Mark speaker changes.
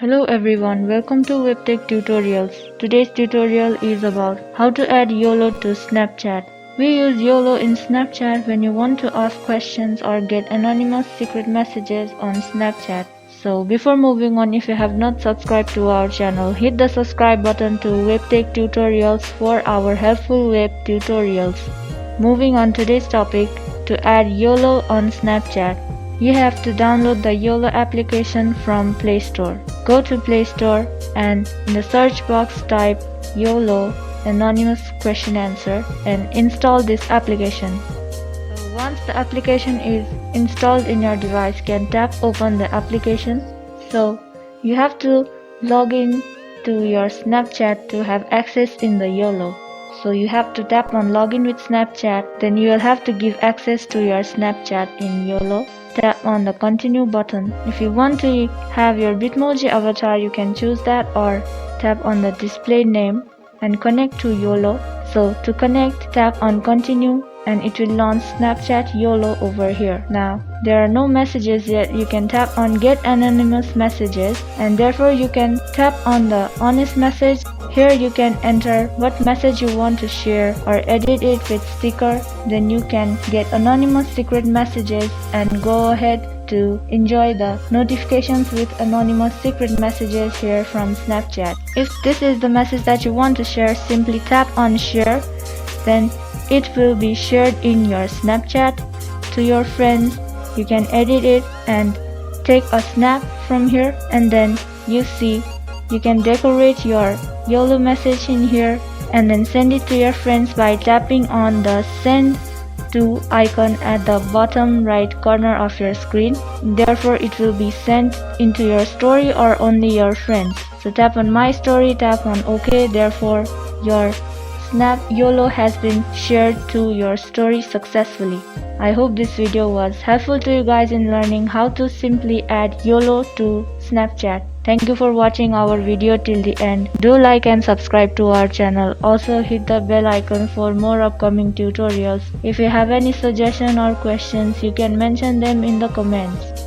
Speaker 1: Hello everyone, welcome to WebTech Tutorials. Today's tutorial is about how to add YOLO to Snapchat. We use YOLO in Snapchat when you want to ask questions or get anonymous secret messages on Snapchat. So before moving on, if you have not subscribed to our channel, hit the subscribe button to WebTech Tutorials for our helpful web tutorials. Moving on today's topic, to add YOLO on Snapchat. You have to download the YOLO application from Play Store. Go to Play Store and in the search box type YOLO anonymous question answer and install this application. So once the application is installed in your device, you can tap open the application. So you have to log in to your Snapchat to have access in the YOLO. So you have to tap on login with Snapchat, then you will have to give access to your Snapchat in YOLO. Tap on the continue button. If you want to have your Bitmoji avatar, you can choose that, or tap on the display name and connect to YOLO. So to connect, tap on continue and it will launch Snapchat YOLO over here. Now there are no messages yet. You can tap on get anonymous messages and therefore you can tap on the honest message. Here you can enter what message you want to share or edit it with sticker. Then you can get anonymous secret messages and go ahead to enjoy the notifications with anonymous secret messages here from Snapchat. If this is the message that you want to share, simply tap on share. Then it will be shared in your Snapchat to your friends. You can edit it and take a snap from here, and then you see you can decorate your YOLO message in here and then send it to your friends by tapping on the send to icon at the bottom right corner of your screen. Therefore it will be sent into your story or only your friends. So tap on my story, tap on OK. Therefore your Snap YOLO has been shared to your story successfully. I hope this video was helpful to you guys in learning how to simply add YOLO to Snapchat. Thank you for watching our video till the end. Do like and subscribe to our channel. Also hit the bell icon for more upcoming tutorials. If you have any suggestion or questions, you can mention them in the comments.